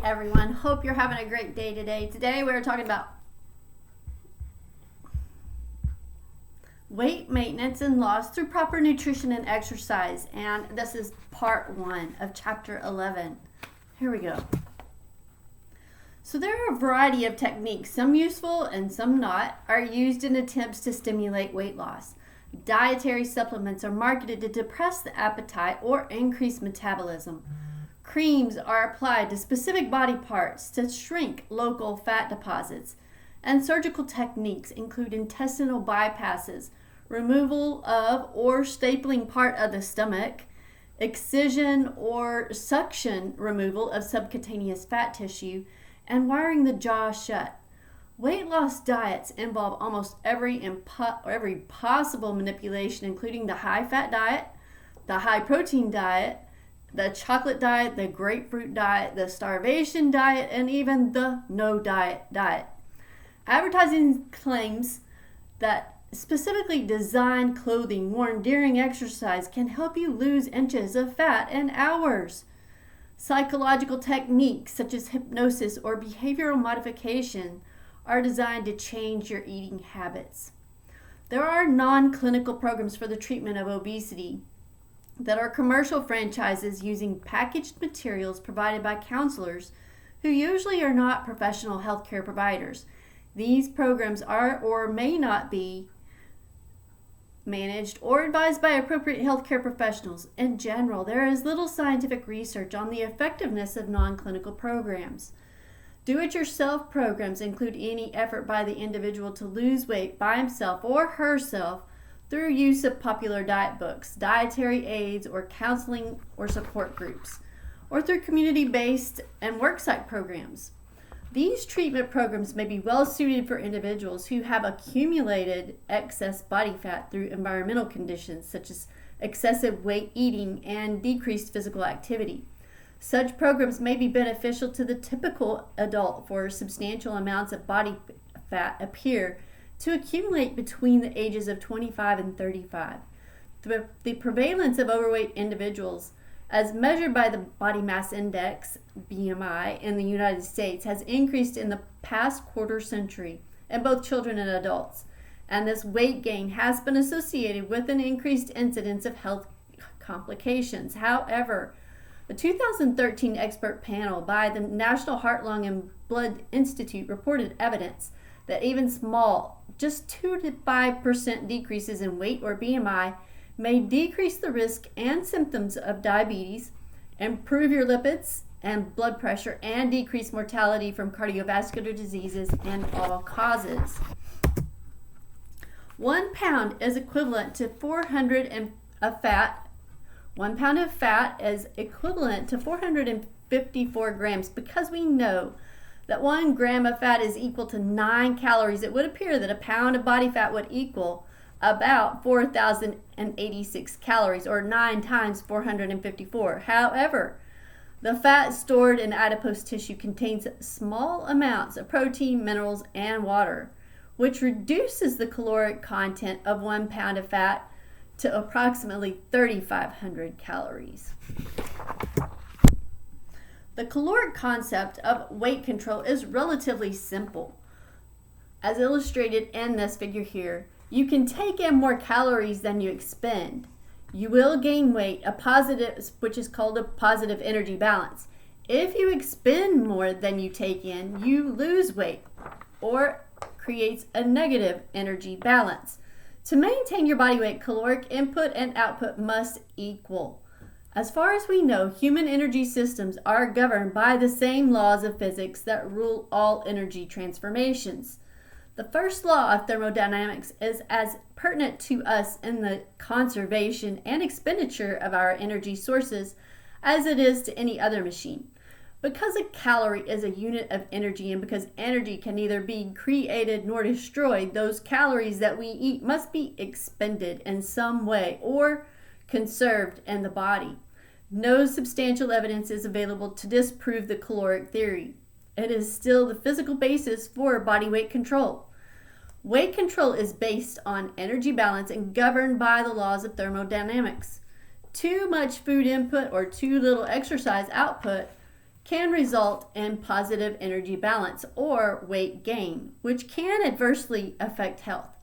Everyone, hope you're having a great day today. Today we're talking about weight maintenance and loss through proper nutrition and exercise, and this is part 1 of chapter 11. Here we go. So there are a variety of techniques, some useful and some not, are used in attempts to stimulate weight loss. Dietary supplements are marketed to depress the appetite or increase metabolism. Creams are applied to specific body parts to shrink local fat deposits, and surgical techniques include intestinal bypasses, removal of or stapling part of the stomach, excision or suction removal of subcutaneous fat tissue, and wiring the jaw shut. Weight loss diets involve almost every possible manipulation, including the high-fat diet, the high-protein diet, the chocolate diet, the grapefruit diet, the starvation diet, and even the no diet diet. Advertising claims that specifically designed clothing worn during exercise can help you lose inches of fat in hours. Psychological techniques such as hypnosis or behavioral modification are designed to change your eating habits. There are non-clinical programs for the treatment of obesity that are commercial franchises using packaged materials provided by counselors who usually are not professional healthcare providers. These programs are or may not be managed or advised by appropriate healthcare professionals. In general, there is little scientific research on the effectiveness of non-clinical programs. Do-it-yourself programs include any effort by the individual to lose weight by himself or herself through use of popular diet books, dietary aids, or counseling or support groups, or through community-based and worksite programs. These treatment programs may be well suited for individuals who have accumulated excess body fat through environmental conditions such as excessive weight eating and decreased physical activity. Such programs may be beneficial to the typical adult, for substantial amounts of body fat appear to accumulate between the ages of 25 and 35. The prevalence of overweight individuals, as measured by the Body Mass Index, BMI, in the United States, has increased in the past quarter century in both children and adults, and this weight gain has been associated with an increased incidence of health complications. However, the 2013 expert panel by the National Heart, Lung, and Blood Institute reported evidence that even small, just 2 to 5% decreases in weight or BMI may decrease the risk and symptoms of diabetes, improve your lipids and blood pressure, and decrease mortality from cardiovascular diseases and all causes. 1 pound is equivalent to 400 of fat. 1 pound of fat is equivalent to 454 grams. Because we know that 1 gram of fat is equal to 9 calories, it would appear that a pound of body fat would equal about 4,086 calories, or 9 times 454. However, the fat stored in adipose tissue contains small amounts of protein, minerals, and water, which reduces the caloric content of 1 pound of fat to approximately 3,500 calories. The caloric concept of weight control is relatively simple. As illustrated in this figure here, you can take in more calories than you expend. You will gain weight, which is called a positive energy balance. If you expend more than you take in, you lose weight, or creates a negative energy balance. To maintain your body weight, caloric input and output must equal. As far as we know, human energy systems are governed by the same laws of physics that rule all energy transformations. The first law of thermodynamics is as pertinent to us in the conservation and expenditure of our energy sources as it is to any other machine. Because a calorie is a unit of energy, and because energy can neither be created nor destroyed, those calories that we eat must be expended in some way or conserved in the body. No substantial evidence is available to disprove the caloric theory. It is still the physical basis for body weight control. Weight control is based on energy balance and governed by the laws of thermodynamics. Too much food input or too little exercise output can result in positive energy balance or weight gain, which can adversely affect health.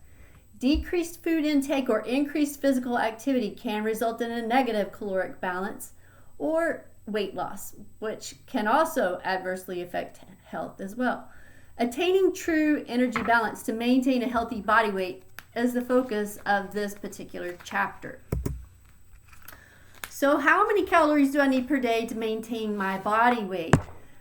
Decreased food intake or increased physical activity can result in a negative caloric balance or weight loss, which can also adversely affect health as well. Attaining true energy balance to maintain a healthy body weight is the focus of this particular chapter. So how many calories do I need per day to maintain my body weight?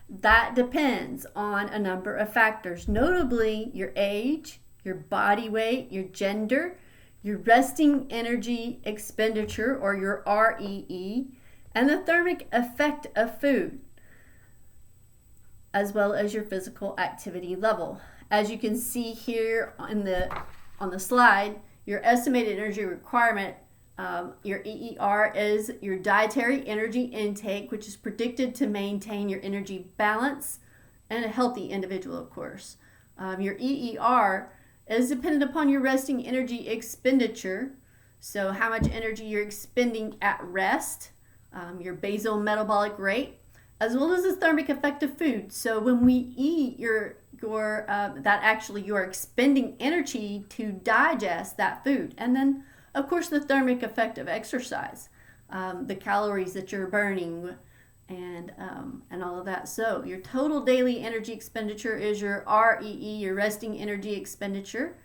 That depends on a number of factors, notably your age, your body weight, your gender, your resting energy expenditure or your REE, and the thermic effect of food, as well as your physical activity level. As you can see here on the slide, your estimated energy requirement, your EER, is your dietary energy intake, which is predicted to maintain your energy balance and a healthy individual, of course. Your EER is dependent upon your resting energy expenditure, so how much energy you're expending at rest, your basal metabolic rate, as well as the thermic effect of food. So when we eat, that actually you are expending energy to digest that food. And then, of course, the thermic effect of exercise, the calories that you're burning, and all of that. So your total daily energy expenditure is your REE, your resting energy expenditure,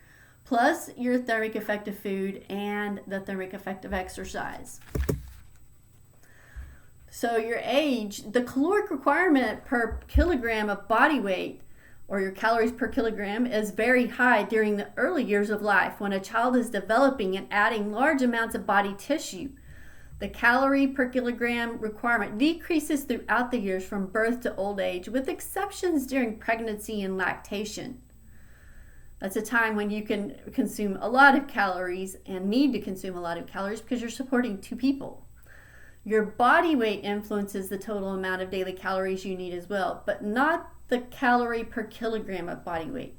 plus your thermic effect of food and the thermic effect of exercise. So your age, the caloric requirement per kilogram of body weight, or your calories per kilogram, is very high during the early years of life when a child is developing and adding large amounts of body tissue. The calorie per kilogram requirement decreases throughout the years from birth to old age, with exceptions during pregnancy and lactation. That's a time when you can consume a lot of calories and need to consume a lot of calories because you're supporting 2 people. Your body weight influences the total amount of daily calories you need as well, but not the calorie per kilogram of body weight.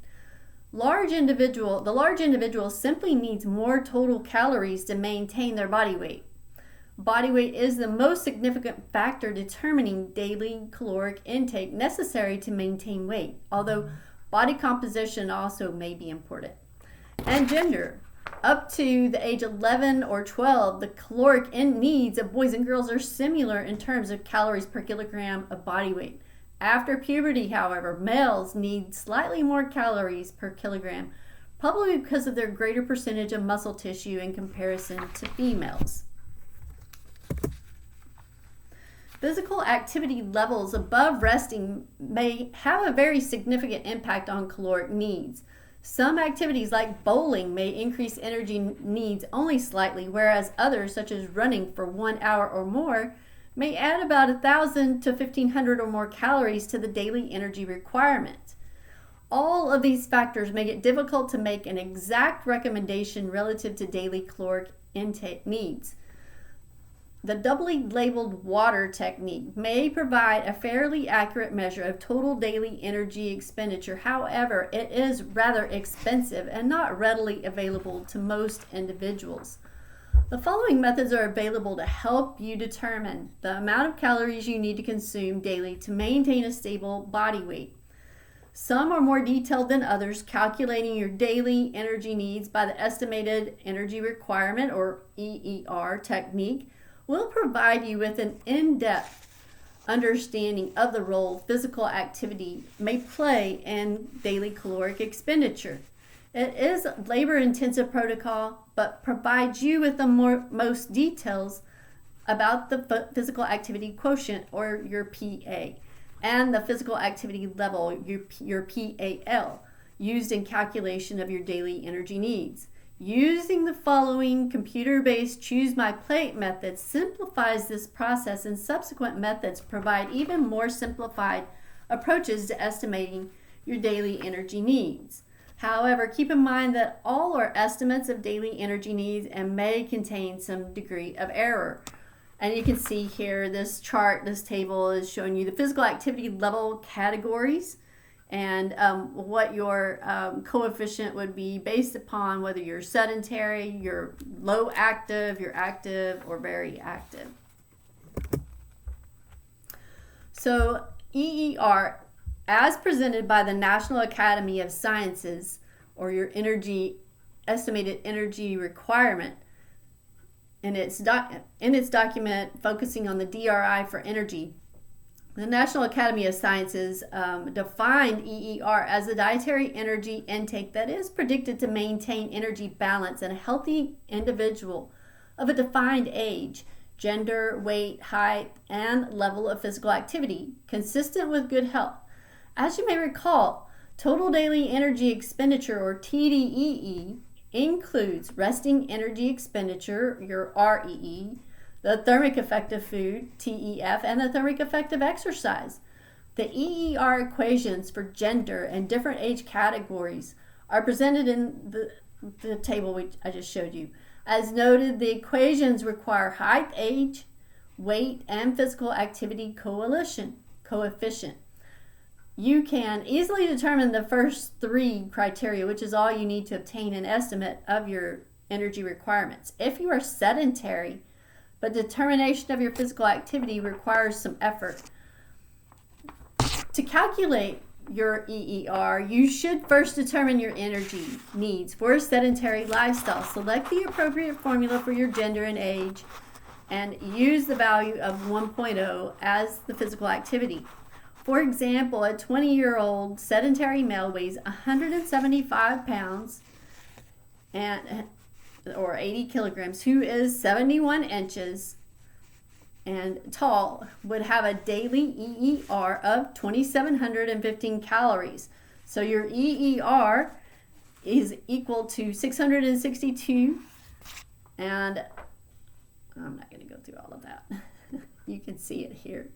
The large individual simply needs more total calories to maintain their body weight. Body weight is the most significant factor determining daily caloric intake necessary to maintain weight, although body composition also may be important. And gender. Up to the age 11 or 12, the caloric needs of boys and girls are similar in terms of calories per kilogram of body weight. After puberty, however, males need slightly more calories per kilogram, probably because of their greater percentage of muscle tissue in comparison to females. Physical activity levels above resting may have a very significant impact on caloric needs. Some activities like bowling may increase energy needs only slightly, whereas others, such as running for 1 hour or more, may add about 1,000 to 1,500 or more calories to the daily energy requirement. All of these factors make it difficult to make an exact recommendation relative to daily caloric intake needs. The doubly labeled water technique may provide a fairly accurate measure of total daily energy expenditure. However, it is rather expensive and not readily available to most individuals. The following methods are available to help you determine the amount of calories you need to consume daily to maintain a stable body weight. Some are more detailed than others. Calculating your daily energy needs by the estimated energy requirement, or EER technique, will provide you with an in-depth understanding of the role physical activity may play in daily caloric expenditure. It is a labor-intensive protocol, but provides you with the most details about the physical activity quotient, or your PA, and the physical activity level, your PAL, used in calculation of your daily energy needs. Using the following computer-based Choose My Plate method simplifies this process, and subsequent methods provide even more simplified approaches to estimating your daily energy needs. However, keep in mind that all are estimates of daily energy needs and may contain some degree of error. And you can see here, this chart, this table is showing you the physical activity level categories, and what your coefficient would be based upon whether you're sedentary, you're low active, you're active, or very active. So EER, as presented by the National Academy of Sciences, or your estimated energy requirement, in its document focusing on the DRI for energy, the National Academy of Sciences defined EER as a dietary energy intake that is predicted to maintain energy balance in a healthy individual of a defined age, gender, weight, height, and level of physical activity, consistent with good health. As you may recall, total daily energy expenditure, or TDEE, includes resting energy expenditure, your REE, the thermic effect of food, TEF, and the thermic effect of exercise. The EER equations for gender and different age categories are presented in the table I just showed you. As noted, the equations require height, age, weight, and physical activity coefficient. You can easily determine the first three criteria, which is all you need to obtain an estimate of your energy requirements. If you are sedentary, but determination of your physical activity requires some effort. To calculate your EER, you should first determine your energy needs for a sedentary lifestyle. Select the appropriate formula for your gender and age and use the value of 1.0 as the physical activity. For example, a 20-year-old sedentary male weighs 175 pounds or 80 kilograms, who is 71 inches and tall, would have a daily EER of 2,715 calories. So your EER is equal to 662, and I'm not going to go through all of that. You can see it here.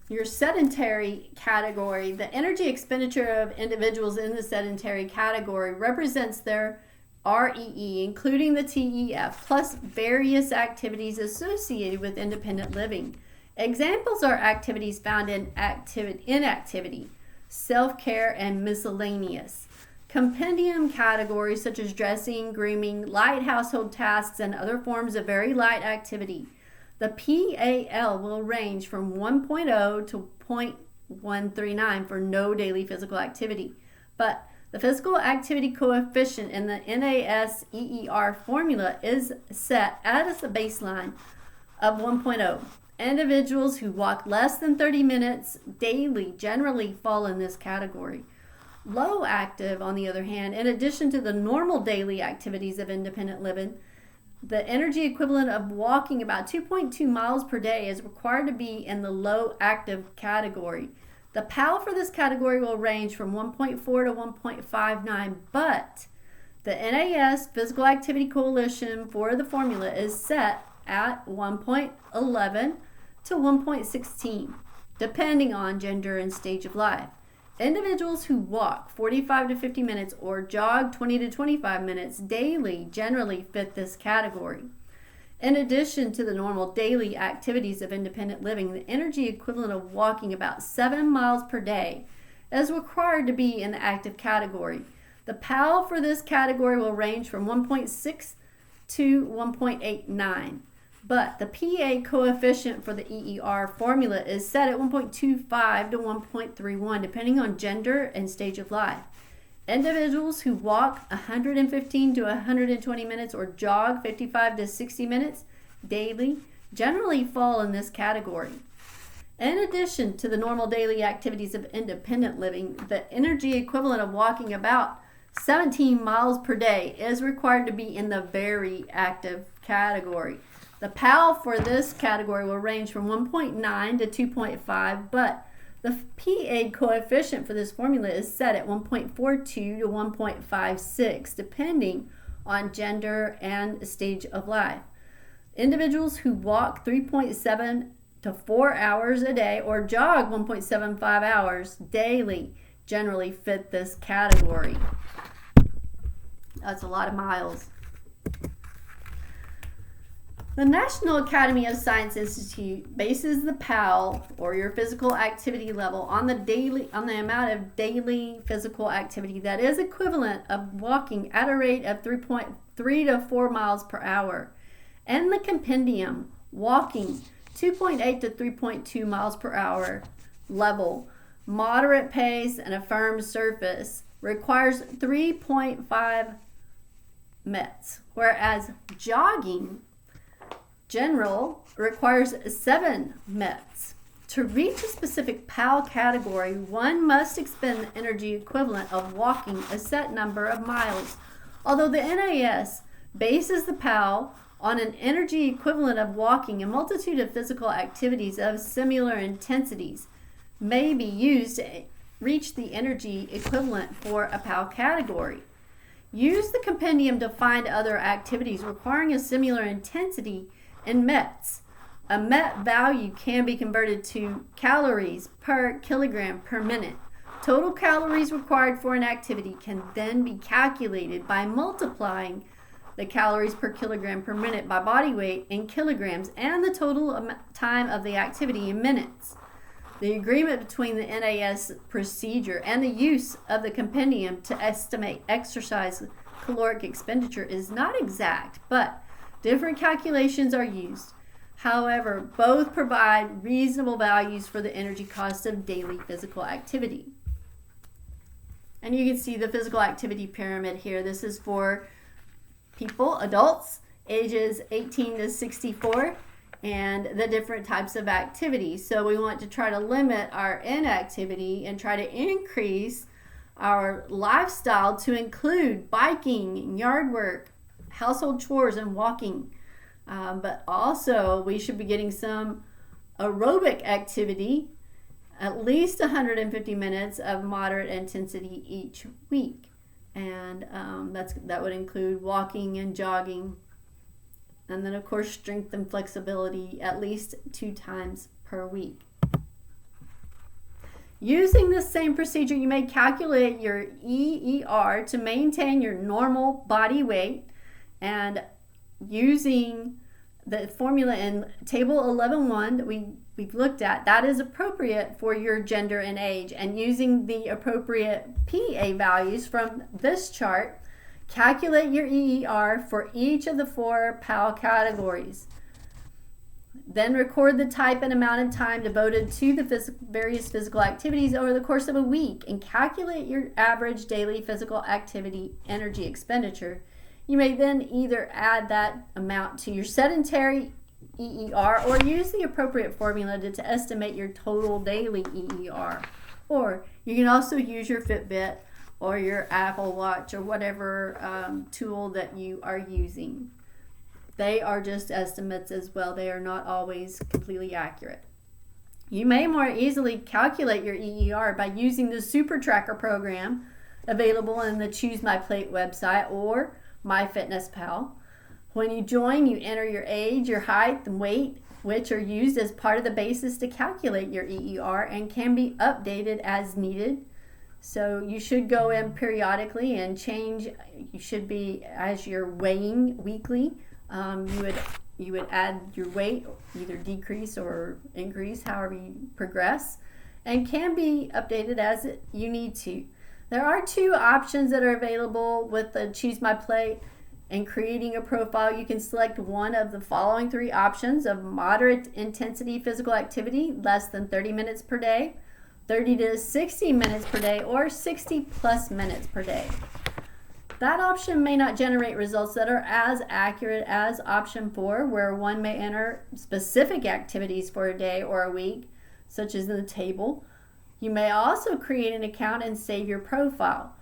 Your sedentary category, the energy expenditure of individuals in the sedentary category represents their REE, including the TEF, plus various activities associated with independent living. Examples are activities found in inactivity, self-care, and miscellaneous. Compendium categories such as dressing, grooming, light household tasks, and other forms of very light activity. The PAL will range from 1.0 to 0.139 for no daily physical activity. But the physical activity coefficient in the NAS EER formula is set as a baseline of 1.0. Individuals who walk less than 30 minutes daily generally fall in this category. Low active, on the other hand, in addition to the normal daily activities of independent living, the energy equivalent of walking about 2.2 miles per day is required to be in the low active category. The PAL for this category will range from 1.4 to 1.59, but the NAS Physical Activity Coalition for the formula is set at 1.11 to 1.16, depending on gender and stage of life. Individuals who walk 45 to 50 minutes or jog 20 to 25 minutes daily generally fit this category. In addition to the normal daily activities of independent living, the energy equivalent of walking about 7 miles per day is required to be in the active category. The PAL for this category will range from 1.6 to 1.89. But the PA coefficient for the EER formula is set at 1.25 to 1.31, depending on gender and stage of life. Individuals who walk 115 to 120 minutes or jog 55 to 60 minutes daily generally fall in this category. In addition to the normal daily activities of independent living, the energy equivalent of walking about 17 miles per day is required to be in the very active category. The PAL for this category will range from 1.9 to 2.5, but the PA coefficient for this formula is set at 1.42 to 1.56, depending on gender and stage of life. Individuals who walk 3.7 to 4 hours a day or jog 1.75 hours daily generally fit this category. That's a lot of miles. The National Academy of Science Institute bases the PAL, or your physical activity level, on the amount of daily physical activity that is equivalent of walking at a rate of 3 to 4 miles per hour. and the compendium, walking 2.8 to 3.2 miles per hour level, moderate pace, and a firm surface requires 3.5 METs, whereas jogging general requires 7 METs. To reach a specific PAL category, one must expend the energy equivalent of walking a set number of miles. Although the NAS bases the PAL on an energy equivalent of walking, a multitude of physical activities of similar intensities may be used to reach the energy equivalent for a PAL category. Use the compendium to find other activities requiring a similar intensity in METs. A MET value can be converted to calories per kilogram per minute. Total calories required for an activity can then be calculated by multiplying the calories per kilogram per minute by body weight in kilograms and the total time of the activity in minutes. The agreement between the NAS procedure and the use of the compendium to estimate exercise caloric expenditure is not exact, but different calculations are used. However, both provide reasonable values for the energy cost of daily physical activity. And you can see the physical activity pyramid here. This is for people, adults, ages 18 to 64, and the different types of activities. So we want to try to limit our inactivity and try to increase our lifestyle to include biking, yard work, household chores, and walking. But also we should be getting some aerobic activity, at least 150 minutes of moderate intensity each week. And that would include walking and jogging. And then, of course, strength and flexibility at least 2 times per week. Using this same procedure, you may calculate your EER to maintain your normal body weight. And using the formula in table 11.1 that we've looked at, that is appropriate for your gender and age. And using the appropriate PA values from this chart, calculate your EER for each of the 4 PAL categories. Then record the type and amount of time devoted to the various physical activities over the course of a week and calculate your average daily physical activity energy expenditure. You may then either add that amount to your sedentary EER or use the appropriate formula to estimate your total daily EER. Or you can also use your Fitbit or your Apple Watch or whatever tool that you are using. They are just estimates as well. They are not always completely accurate. You may more easily calculate your EER by using the Super Tracker program available in the Choose My Plate website or MyFitnessPal. When you join, you enter your age, your height, and weight, which are used as part of the basis to calculate your EER and can be updated as needed. So you should go in periodically and change. You should be, as you're weighing weekly, you would add your weight, either decrease or increase, however you progress, and can be updated as you need to. There are 2 options that are available with the Choose My Plate. In creating a profile, you can select one of the following 3 options of moderate intensity physical activity, less than 30 minutes per day, 30 to 60 minutes per day, or 60 plus minutes per day. That option may not generate results that are as accurate as option 4, where one may enter specific activities for a day or a week, such as in the table. You may also create an account and save your profile.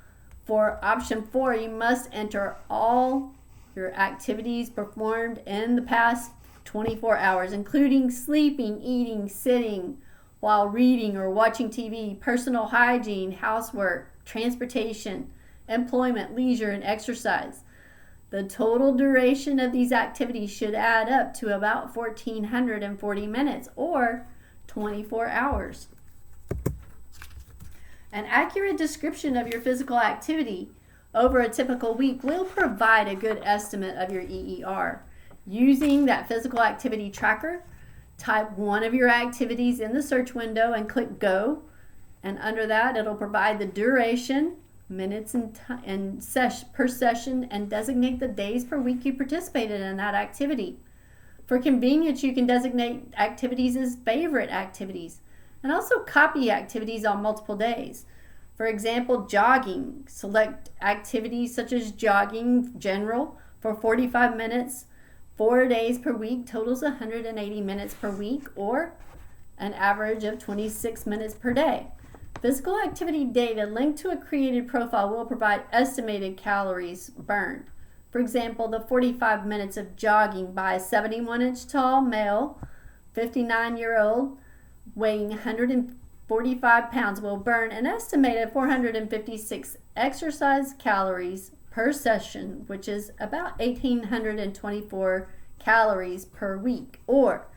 For option 4, you must enter all your activities performed in the past 24 hours, including sleeping, eating, sitting while reading or watching TV, personal hygiene, housework, transportation, employment, leisure, and exercise. The total duration of these activities should add up to about 1,440 minutes or 24 hours. An accurate description of your physical activity over a typical week will provide a good estimate of your EER. Using that physical activity tracker, type one of your activities in the search window and click Go. And under that, it'll provide the duration, minutes per session, and designate the days per week you participated in that activity. For convenience, you can designate activities as favorite activities and also copy activities on multiple days. For example, jogging. Select activities such as jogging general for 45 minutes, 4 days per week, totals 180 minutes per week, or an average of 26 minutes per day. Physical activity data linked to a created profile will provide estimated calories burned. For example, the 45 minutes of jogging by a 71-inch tall male, 59-year-old, weighing 145 pounds will burn an estimated 456 exercise calories per session, which is about 1,824 calories per week, or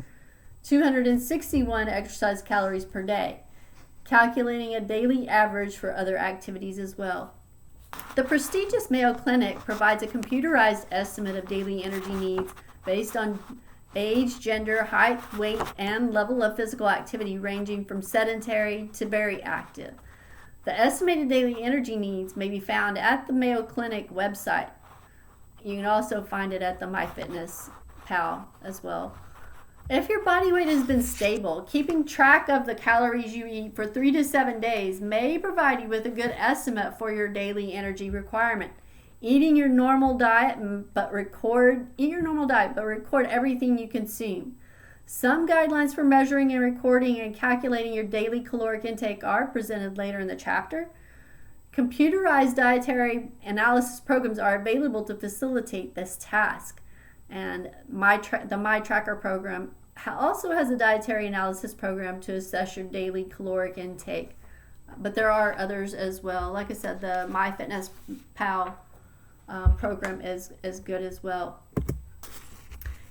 261 exercise calories per day, calculating a daily average for other activities as well. The prestigious Mayo Clinic provides a computerized estimate of daily energy needs based on age, gender, height, weight, and level of physical activity ranging from sedentary to very active. The estimated daily energy needs may be found at the Mayo Clinic website. You can also find it at the MyFitnessPal as well. If your body weight has been stable, keeping track of the calories you eat for 3 to 7 days may provide you with a good estimate for your daily energy requirement. Eat your normal diet, but record everything you consume. Some guidelines for measuring and recording and calculating your daily caloric intake are presented later in the chapter. Computerized dietary analysis programs are available to facilitate this task. And the MyTracker program also has a dietary analysis program to assess your daily caloric intake. But there are others as well. Like I said, the MyFitnessPal program is good as well.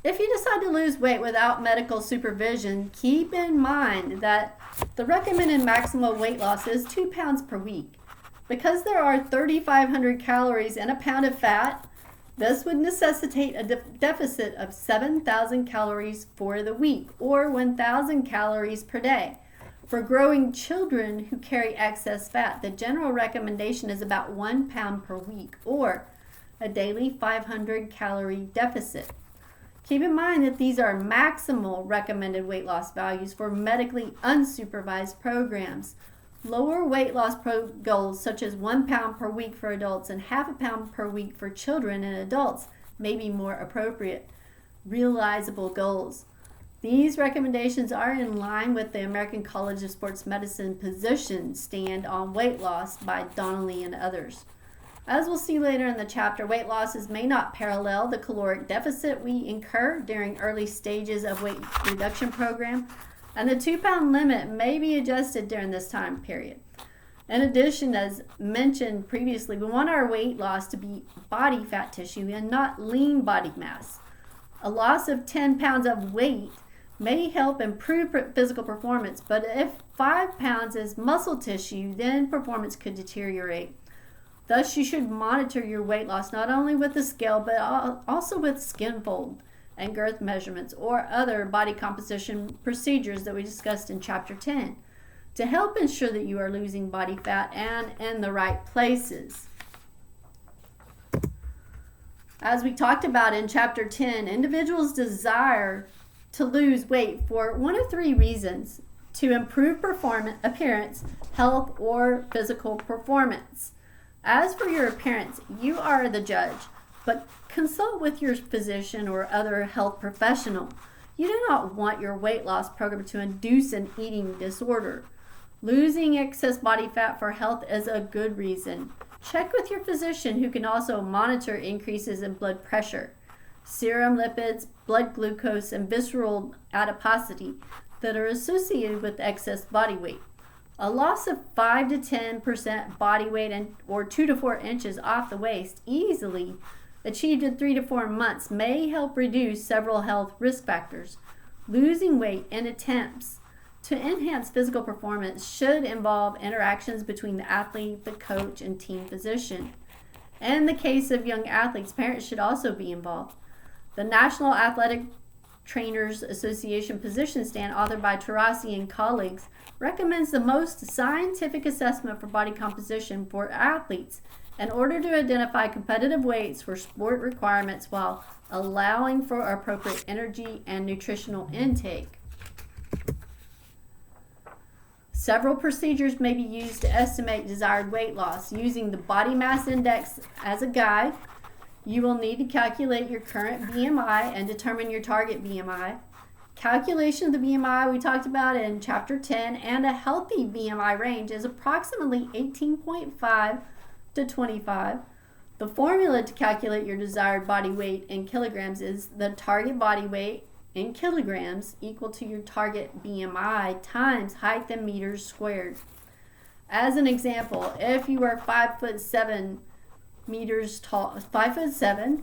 If you decide to lose weight without medical supervision, keep in mind that the recommended maximum weight loss is 2 pounds per week. Because there are 3,500 calories in a pound of fat, this would necessitate a deficit of 7,000 calories for the week, or 1,000 calories per day. For growing children who carry excess fat, the general recommendation is about 1 pound per week, or a daily 500 calorie deficit. Keep in mind that these are maximal recommended weight loss values for medically unsupervised programs. Lower weight loss goals such as 1 pound per week for adults and half a pound per week for children and adults may be more appropriate, realizable goals. These recommendations are in line with the American College of Sports Medicine position stand on weight loss by Donnelly and others. As we'll see later in the chapter, weight losses may not parallel the caloric deficit we incur during early stages of weight reduction program, and the 2 pound limit may be adjusted during this time period. In addition, as mentioned previously, we want our weight loss to be body fat tissue and not lean body mass. A loss of 10 pounds of weight may help improve physical performance, but if 5 pounds is muscle tissue, then performance could deteriorate. Thus, you should monitor your weight loss not only with the scale, but also with skin fold and girth measurements or other body composition procedures that we discussed in Chapter 10 to help ensure that you are losing body fat and in the right places. As we talked about in Chapter 10, individuals desire to lose weight for one of 3 reasons: to improve performance, appearance, health, or physical performance. As for your appearance, you are the judge, but consult with your physician or other health professional. You do not want your weight loss program to induce an eating disorder. Losing excess body fat for health is a good reason. Check with your physician, who can also monitor increases in blood pressure, serum lipids, blood glucose, and visceral adiposity that are associated with excess body weight. A loss of 5 to 10% body weight or 2 to 4 inches off the waist, easily achieved in 3 to 4 months, may help reduce several health risk factors. Losing weight in attempts to enhance physical performance should involve interactions between the athlete, the coach, and team physician. In the case of young athletes, parents should also be involved. The National Athletic Trainers Association position stand, authored by Taurasi and colleagues, recommends the most scientific assessment for body composition for athletes in order to identify competitive weights for sport requirements while allowing for appropriate energy and nutritional intake. Several procedures may be used to estimate desired weight loss. Using the body mass index as a guide, you will need to calculate your current BMI and determine your target BMI. Calculation of the BMI we talked about in chapter 10, and a healthy BMI range is approximately 18.5 to 25. The formula to calculate your desired body weight in kilograms is the target body weight in kilograms equal to your target BMI times height in meters squared. As an example, if you are 5'7" meters tall, 5'7"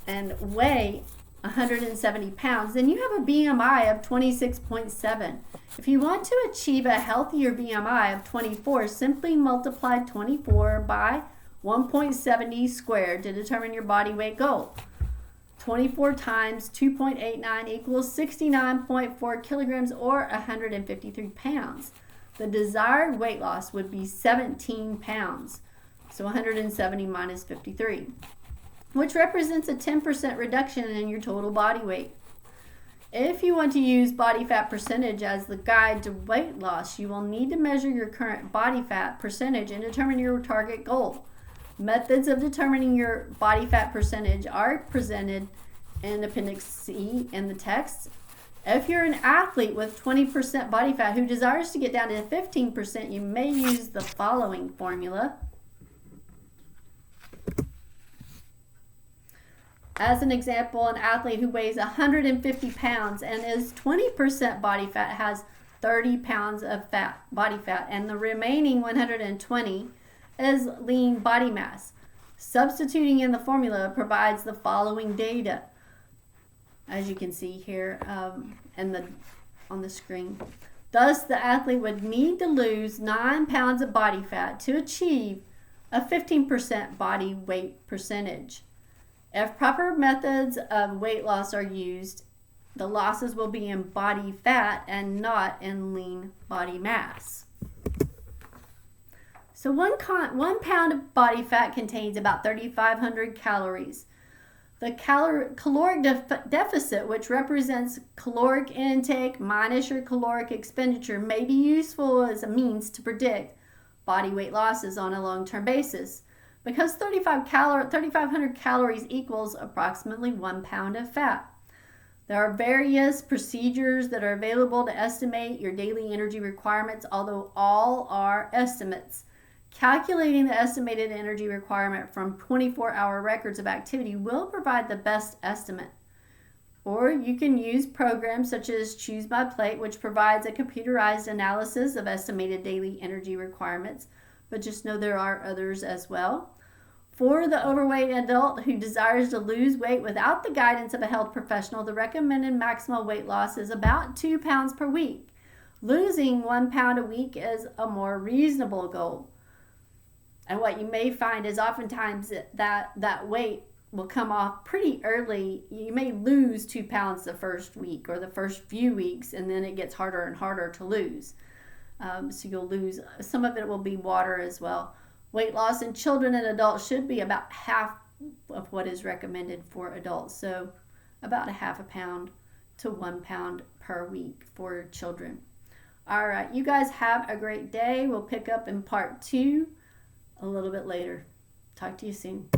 and weigh 170 pounds, then you have a BMI of 26.7. If you want to achieve a healthier BMI of 24, simply multiply 24 by 1.70 squared to determine your body weight goal. 24 times 2.89 equals 69.4 kilograms or 153 pounds. The desired weight loss would be 17 pounds, so 170 minus 53, which represents a 10% reduction in your total body weight. If you want to use body fat percentage as the guide to weight loss, you will need to measure your current body fat percentage and determine your target goal. Methods of determining your body fat percentage are presented in Appendix C in the text. If you're an athlete with 20% body fat who desires to get down to 15%, you may use the following formula. As an example, an athlete who weighs 150 pounds and is 20% body fat has 30 pounds of body fat, and the remaining 120 is lean body mass. Substituting in the formula provides the following data, as you can see here on the screen. Thus, the athlete would need to lose 9 pounds of body fat to achieve a 15% body weight percentage. If proper methods of weight loss are used, the losses will be in body fat and not in lean body mass. So one pound of body fat contains about 3,500 calories. The caloric deficit, which represents caloric intake minus your caloric expenditure, may be useful as a means to predict body weight losses on a long-term basis, because 3,500 calories equals approximately 1 pound of fat. There are various procedures that are available to estimate your daily energy requirements, although all are estimates. Calculating the estimated energy requirement from 24-hour records of activity will provide the best estimate. Or you can use programs such as Choose My Plate, which provides a computerized analysis of estimated daily energy requirements, but just know there are others as well. For the overweight adult who desires to lose weight without the guidance of a health professional, the recommended maximal weight loss is about 2 pounds per week. Losing 1 pound a week is a more reasonable goal. And what you may find is oftentimes that weight will come off pretty early. You may lose 2 pounds the first week or the first few weeks, and then it gets harder and harder to lose. So you'll lose, some of it will be water as well. Weight loss in children and adults should be about half of what is recommended for adults. So about a half a pound to 1 pound per week for children. All right, you guys have a great day. We'll pick up in part 2 a little bit later. Talk to you soon.